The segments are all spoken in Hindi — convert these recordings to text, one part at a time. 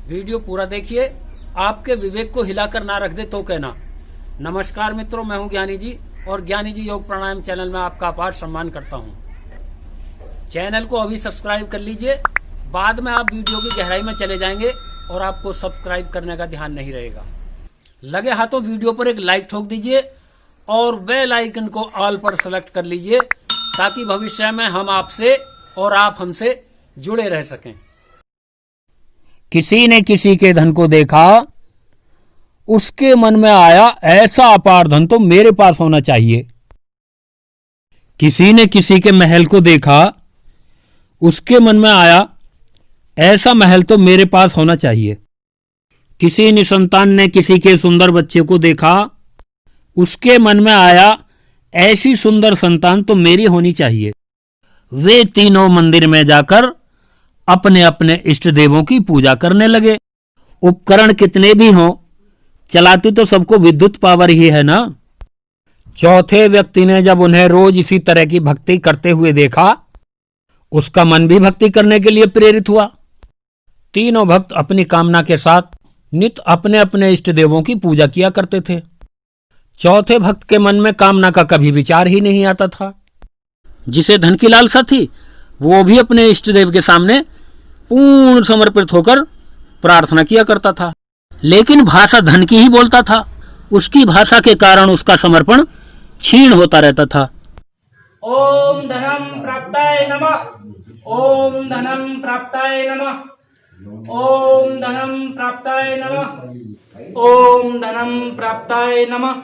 वीडियो पूरा देखिए, आपके विवेक को हिलाकर ना रख दे तो कहना। नमस्कार मित्रों, मैं हूं ज्ञानी जी और ज्ञानी जी योग प्राणायाम चैनल में आपका अपार सम्मान करता हूं। चैनल को अभी सब्सक्राइब कर लीजिए, बाद में आप वीडियो की गहराई में चले जाएंगे और आपको सब्सक्राइब करने का ध्यान नहीं रहेगा। लगे हाथों वीडियो पर एक लाइक ठोक दीजिए और बेल आइकन को ऑल पर सेलेक्ट कर लीजिए ताकि भविष्य में हम आपसे और आप हमसे जुड़े रह सकें। किसी ने किसी के धन को देखा, उसके मन में आया ऐसा अपार धन तो मेरे पास होना चाहिए। किसी ने किसी के महल को देखा, उसके मन में आया ऐसा महल तो मेरे पास होना चाहिए। किसी निसंतान ने किसी के सुंदर बच्चे को देखा, उसके मन में आया ऐसी सुंदर संतान तो मेरी होनी चाहिए। वे तीनों मंदिर में जाकर अपने अपने इष्ट देवों की पूजा करने लगे। उपकरण कितने भी हों, चलाती तो सबको विद्युत पावर ही है ना। चौथे व्यक्ति ने जब उन्हें रोज इसी तरह की भक्ति करते हुए देखा, उसका मन भी भक्ति करने के लिए प्रेरित हुआ। तीनों भक्त अपनी कामना के साथ नित्य अपने अपने इष्ट देवों की पूजा किया करते थे। चौथे भक्त के मन में कामना का कभी विचार ही नहीं आता था। जिसे धन की लालसा थी, वो भी अपने इष्ट देव के सामने पूर्ण समर्पित होकर प्रार्थना किया करता था, लेकिन भाषा धन की ही बोलता था। उसकी भाषा के कारण उसका समर्पण क्षीण होता रहता था। ओम धनम प्राप्ताय नमः, ओम धनम प्राप्ताय नमः, ओम धनम प्राप्ताय नमः, ओम धनम प्राप्ताय नमः,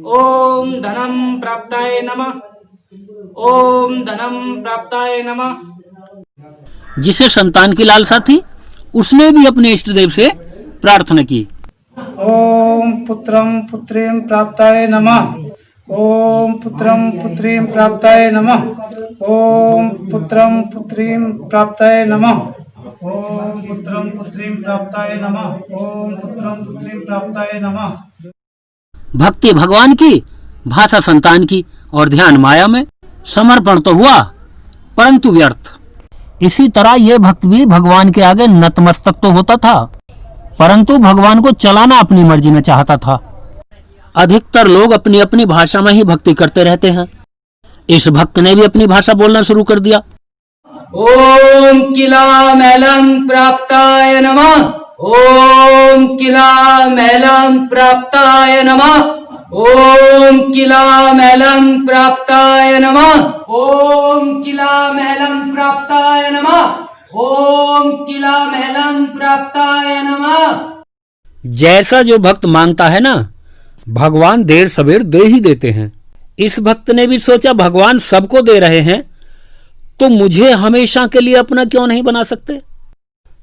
ओम धनम प्राप्ताय नमः, ओम धनम प्राप्ताय नमः। जिसे संतान की लालसा थी, उसने भी अपने इष्ट देव से प्रार्थना की। ओम पुत्रम पुत्रीम प्राप्ताय नमः, ओम पुत्रम पुत्रीम प्राप्ताय नमः, ओम पुत्रम पुत्रीम प्राप्ताय नमः, ओम पुत्रम पुत्रीम प्राप्ताय नमः, ओम पुत्रम पुत्रीम प्राप्ताय नमः। भक्ति भगवान की, भाषा संतान की और ध्यान माया में। समर्पण तो हुआ परंतु व्यर्थ। इसी तरह यह भक्त भी भगवान के आगे नतमस्तक तो होता था, परंतु भगवान को चलाना अपनी मर्जी में चाहता था। अधिकतर लोग अपनी अपनी भाषा में ही भक्ति करते रहते हैं। इस भक्त ने भी अपनी भाषा बोलना शुरू कर दिया। ओम किला मैलम प्राप्ताय नमः, ओम किला मैलम प्राप्ताय नमः, ओम किला मैलम प्राप्ताय नमः, ओम किला मैलम प्राप्ताय नमः, ओम किला मैलम प्राप्ताय नमः। जैसा जो भक्त मांगता है ना, भगवान देर सवेर दे ही देते हैं। इस भक्त ने भी सोचा भगवान सबको दे रहे हैं तो मुझे हमेशा के लिए अपना क्यों नहीं बना सकते।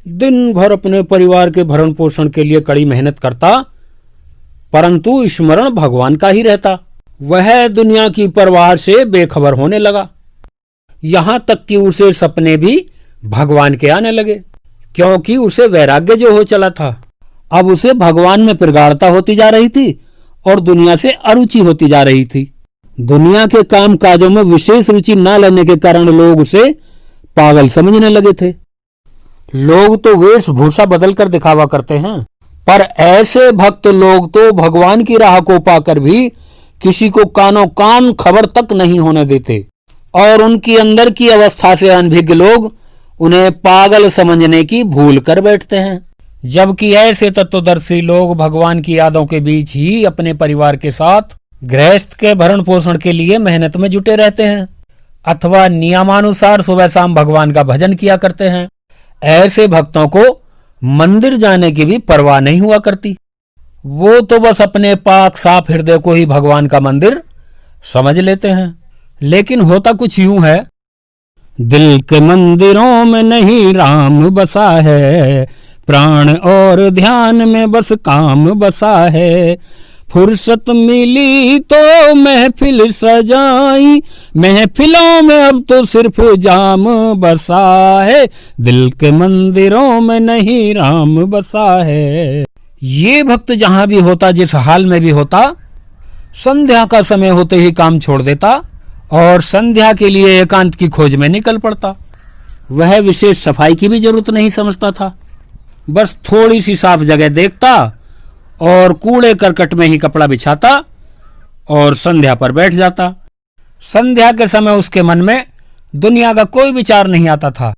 दिन भर अपने परिवार के भरण पोषण के लिए कड़ी मेहनत करता, परंतु स्मरण भगवान का ही रहता। वह दुनिया की परवाह से बेखबर होने लगा। यहां तक कि उसे सपने भी भगवान के आने लगे, क्योंकि उसे वैराग्य जो हो चला था। अब उसे भगवान में प्रगाढ़ता होती जा रही थी और दुनिया से अरुचि होती जा रही थी। दुनिया के काम काजों में विशेष रुचि न लेने के कारण लोग उसे पागल समझने लगे थे। लोग तो वेशभूषा बदलकर दिखावा करते हैं, पर ऐसे भक्त लोग तो भगवान की राह को पाकर भी किसी को कानों कान खबर तक नहीं होने देते, और उनकी अंदर की अवस्था से अनभिज्ञ लोग उन्हें पागल समझने की भूल कर बैठते हैं। जबकि ऐसे तत्वदर्शी लोग भगवान की यादों के बीच ही अपने परिवार के साथ गृहस्थ के भरण पोषण के लिए मेहनत में जुटे रहते हैं, अथवा नियमानुसार सुबह शाम भगवान का भजन किया करते हैं। ऐसे भक्तों को मंदिर जाने की भी परवाह नहीं हुआ करती। वो तो बस अपने पाक साफ हृदय को ही भगवान का मंदिर समझ लेते हैं। लेकिन होता कुछ यूं है, दिल के मंदिरों में नहीं राम बसा है, प्राण और ध्यान में बस काम बसा है। फुर्सत मिली तो महफिल सजाई, महफिलों में अब तो सिर्फ जाम बसा है, दिल के मंदिरों में नहीं राम बसा है। ये भक्त जहां भी होता, जिस हाल में भी होता, संध्या का समय होते ही काम छोड़ देता और संध्या के लिए एकांत की खोज में निकल पड़ता। वह विशेष सफाई की भी जरूरत नहीं समझता था। बस थोड़ी सी साफ जगह देखता और कूड़े करकट में ही कपड़ा बिछाता और संध्या पर बैठ जाता। संध्या के समय उसके मन में दुनिया का कोई विचार नहीं आता था,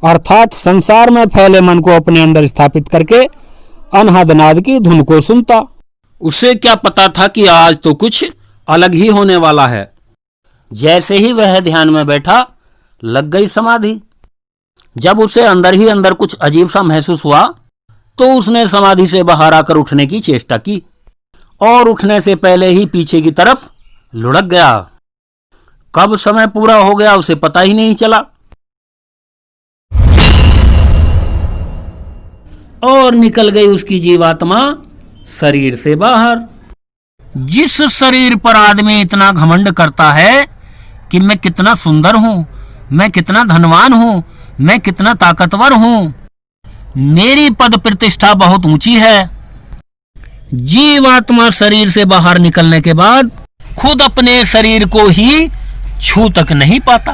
अर्थात संसार में फैले मन को अपने अंदर स्थापित करके अनहद नाद की धुन को सुनता। उसे क्या पता था कि आज तो कुछ अलग ही होने वाला है। जैसे ही वह ध्यान में बैठा, लग गई समाधि। जब उसे अंदर ही अंदर कुछ अजीब सा महसूस हुआ तो उसने समाधि से बाहर आकर उठने की चेष्टा की और उठने से पहले ही पीछे की तरफ लुढ़क गया। कब समय पूरा हो गया उसे पता ही नहीं चला और निकल गई उसकी जीवात्मा शरीर से बाहर। जिस शरीर पर आदमी इतना घमंड करता है कि मैं कितना सुंदर हूं, मैं कितना धनवान हूं, मैं कितना ताकतवर हूं, मेरी पद प्रतिष्ठा बहुत ऊंची है, जीवात्मा शरीर से बाहर निकलने के बाद खुद अपने शरीर को ही छू तक नहीं पाता।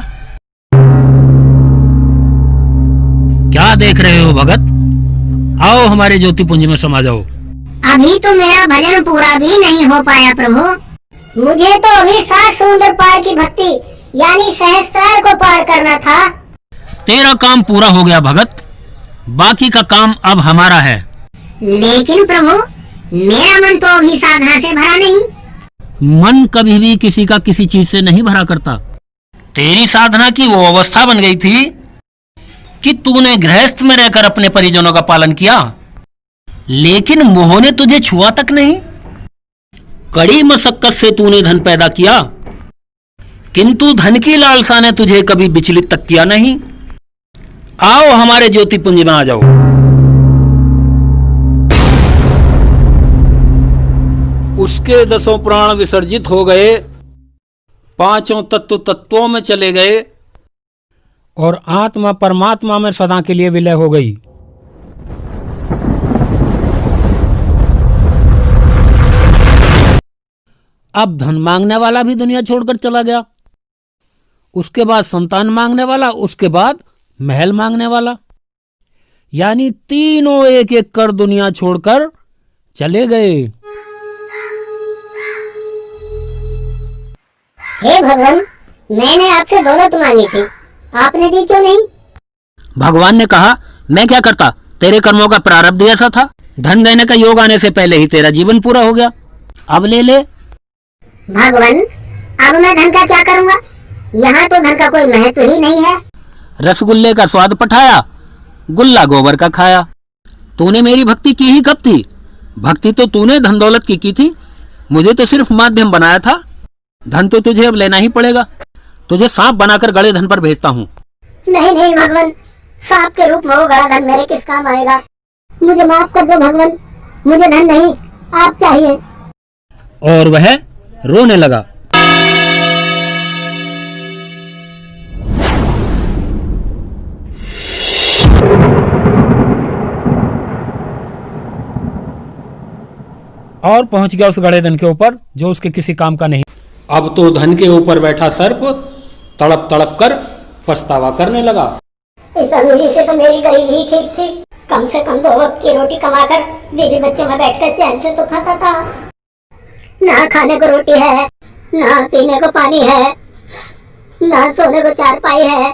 क्या देख रहे हो भगत? आओ हमारे ज्योतिपुंज में समा जाओ। अभी तो मेरा भजन पूरा भी नहीं हो पाया प्रभु। मुझे तो अभी 7 समुद्र पार की भक्ति यानी सहस्त्रार को पार करना था। तेरा काम पूरा हो गया भगत, बाकी का काम अब हमारा है। लेकिन प्रभु मेरा मन तो अभी साधना से भरा नहीं। मन कभी भी किसी का किसी चीज से नहीं भरा करता। तेरी साधना की वो अवस्था बन गई थी कि तूने गृहस्थ में रहकर अपने परिजनों का पालन किया, लेकिन मोह ने तुझे छुआ तक नहीं। कड़ी मशक्कत से तूने धन पैदा किया, किंतु धन की लालसा ने तुझे कभी विचलित तक किया नहीं। आओ हमारे ज्योतिपुंज में आ जाओ। उसके 10 प्राण विसर्जित हो गए, 5 तत्वों में चले गए और आत्मा परमात्मा में सदा के लिए विलय हो गई। अब धन मांगने वाला भी दुनिया छोड़कर चला गया, उसके बाद संतान मांगने वाला, उसके बाद महल मांगने वाला, यानी तीनों एक एक कर दुनिया छोड़कर चले गए। हे भगवान, मैंने आपसे दौलत मांगी थी, आपने दी क्यों नहीं? भगवान ने कहा, मैं क्या करता, तेरे कर्मों का प्रारब्ध ऐसा था। धन देने का योग आने से पहले ही तेरा जीवन पूरा हो गया, अब ले ले। भगवान, अब मैं धन का क्या करूँगा? यहाँ तो धन का कोई महत्व ही नहीं है। रसगुल्ले का स्वाद पठाया, गुल्ला गोबर का खाया। तूने मेरी भक्ति की ही कब थी? भक्ति तो तूने धन दौलत की थी, मुझे तो सिर्फ माध्यम बनाया था। धन तो तुझे अब लेना ही पड़ेगा, तुझे सांप बनाकर गड़े धन पर भेजता हूँ। नहीं नहीं भगवान, सांप के रूप में वो गड़ा धन मेरे किस काम आएगा? मुझे माफ कर दो भगवान, मुझे धन नहीं, आप चाहिए। और वह रोने लगा। और पहुंच गया उस गड़े धन के ऊपर जो उसके किसी काम का नहीं। अब तो धन के ऊपर बैठा सर्प तड़प तड़प कर पछतावा करने लगा। इस अमीरी से तो मेरी गरीबी ही ठीक थी। कम से कम 2 वक्त की रोटी कमाकर बीवी बच्चों में बैठकर चैन से तो खाता था। ना खाने को रोटी है, ना पीने को पानी है, ना सोने को चारपाई है।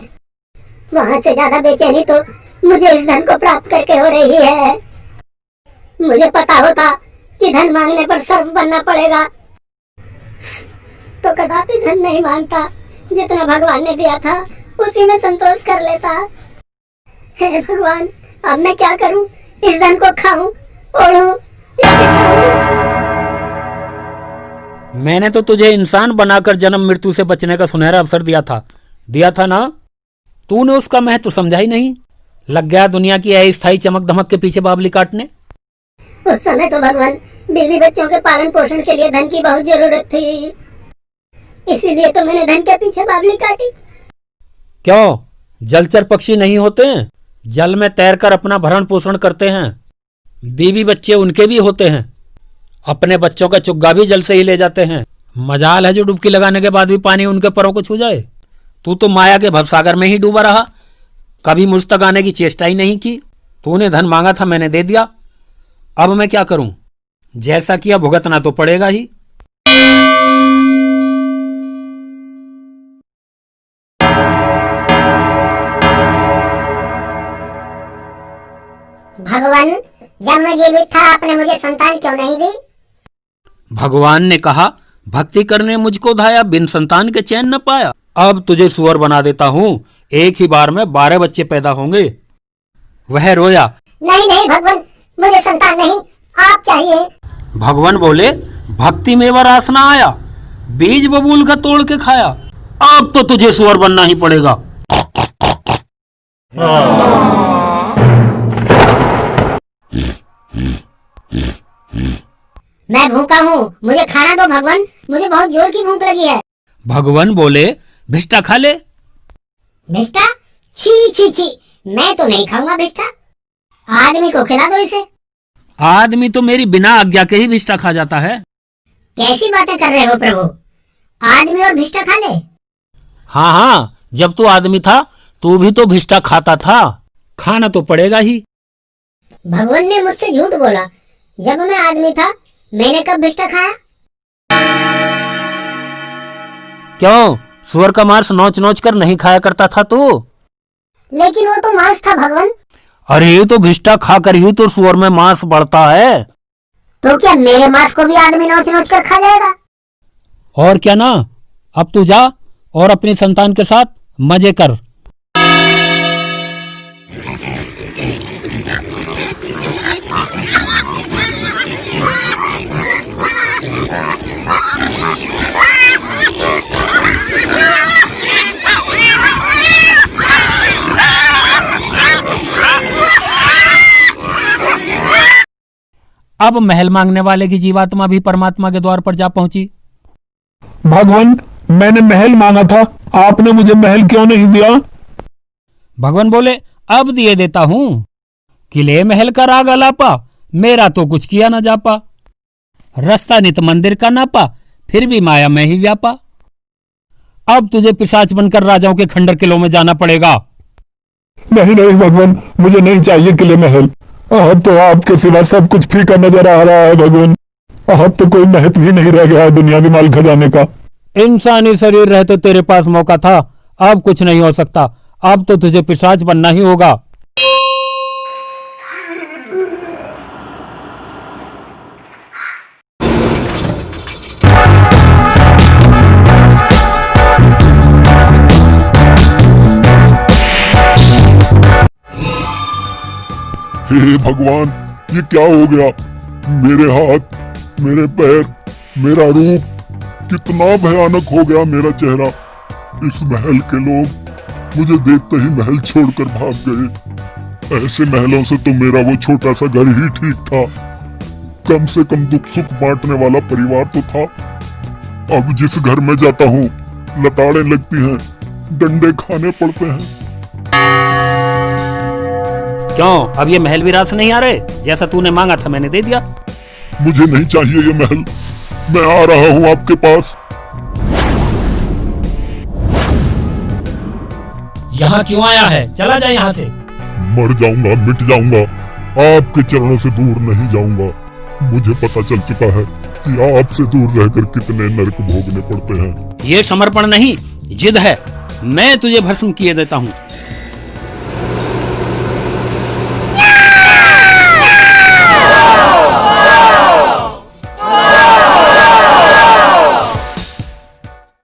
वहां से ज्यादा बेचैनी तो मुझे इस धन को प्राप्त करके हो रही है। मुझे पता होता कि धन मांगने पर सर्प बनना पड़ेगा तो कदापि धन नहीं मांगता। जितना भगवान ने दिया था उसी में संतोष कर लेता। हे भगवान, अब मैं क्या करूं? इस धन को खाऊं, ओढ़ूं या बिछाऊं? मैंने तो तुझे इंसान बनाकर जन्म मृत्यु से बचने का सुनहरा अवसर दिया था ना? तूने उसका महत्व समझा ही नहीं। लग गया दुनिया की अस्थायी चमक धमक के पीछे बावली काटने। उस समय तो भगवान बीवी बच्चों के पालन पोषण के लिए धन की बहुत जरूरत थी, इसीलिए तो मैंने धन के पीछे बावली काटी। क्यों, जलचर पक्षी नहीं होते हैं? जल में तैरकर अपना भरण पोषण करते हैं। बीवी बच्चे उनके भी होते हैं, अपने बच्चों का चुग्गा भी जल से ही ले जाते हैं। मजाल है जो डुबकी लगाने के बाद भी पानी उनके पैरों को छू जाए। तू तो माया के भवसागर में ही डूबा रहा, कभी मुझ तक आने की चेष्टा ही नहीं की। तूने धन मांगा था, मैंने दे दिया। अब मैं क्या करूं? जैसा किया भुगतना तो पड़ेगा ही। भगवान, जब मैं जीवित था आपने मुझे संतान क्यों नहीं दी? भगवान ने कहा, भक्ति करने मुझको धाया, बिन संतान के चैन न पाया। अब तुझे सुअर बना देता हूँ, एक ही बार में 12 बच्चे पैदा होंगे। वह रोया। नहीं नहीं भगवान, मुझे संतान नहीं, आप चाहिए। भगवान बोले, भक्ति में वर आसना आया, बीज बबूल का तोड़ के खाया। अब तो तुझे सुअर बनना ही पड़ेगा। मैं भूखा हूँ, मुझे खाना दो भगवान, मुझे बहुत जोर की भूख लगी है। भगवान बोले, भिष्टा खा ले। भिष्टा? छी छी छी, मैं तो नहीं खाऊंगा भिष्टा। आदमी को खिला दो इसे। आदमी तो मेरी बिना आज्ञा के ही भिष्टा खा जाता है। कैसी बातें कर रहे हो प्रभु, आदमी और भिष्टा खा ले? हाँ हाँ, जब तू आदमी था तू भी तो भिष्टा खाता था, खाना तो पड़ेगा ही। भगवान ने मुझसे झूठ बोला, जब मैं आदमी था मैंने कब भिष्टा खाया? क्यों, सुअर का मांस नोच नोच कर नहीं खाया करता था तू? लेकिन वो तो मांस था भगवान। अरे ये तो भिष्टा खा कर ही तो सुअर में मांस बढ़ता है। तो क्या मेरे मांस को भी आदमी नोच नोच कर खा जाएगा? और क्या ना, अब तू जा और अपनी संतान के साथ मजे कर। अब महल मांगने वाले की जीवात्मा भी परमात्मा के द्वार पर जा पहुंची। भगवान, मैंने महल मांगा था, आपने मुझे महल क्यों नहीं दिया? भगवान बोले, अब दिए देता हूं। किले महल का राग अलापा, मेरा तो कुछ किया न जापा। रास्ता नित मंदिर का नापा, फिर भी माया में ही व्यापा। अब तुझे पिशाच बनकर राजाओं के खंडर किलों में जाना पड़ेगा। नहीं नहीं भगवान, मुझे नहीं चाहिए किले महल। अब तो आपके सिवा सब कुछ फीका नजर आ रहा है भगवान। अब तो कोई महत्व ही नहीं रह गया है दुनियावी माल खजाने का। इंसानी शरीर रहते तेरे पास मौका था, अब कुछ नहीं हो सकता। अब तो तुझे पिशाच बनना ही होगा। हे भगवान, ये क्या हो गया? मेरे हाथ, मेरे पैर, मेरा रूप, कितना भयानक हो गया मेरा चेहरा। इस महल के लोग मुझे देखते ही महल छोड़कर भाग गए। ऐसे महलों से तो मेरा वो छोटा सा घर ही ठीक था। कम से कम दुख सुख बांटने वाला परिवार तो था। अब जिस घर में जाता हूँ लताड़ें लगती हैं, डंडे खाने पड़ते हैं। क्यों, अब ये महल विरासत नहीं आ रहे? जैसा तूने मांगा था मैंने दे दिया। मुझे नहीं चाहिए ये महल, मैं आ रहा हूँ आपके पास। यहाँ क्यों आया है? चला जा यहाँ से। मर जाऊंगा, मिट जाऊंगा, आपके चरणों से दूर नहीं जाऊंगा। मुझे पता चल चुका है कि आपसे दूर रहकर कितने नरक भोगने पड़ते हैं। ये समर्पण नहीं, जिद है। मैं तुझे भस्म किए देता हूँ।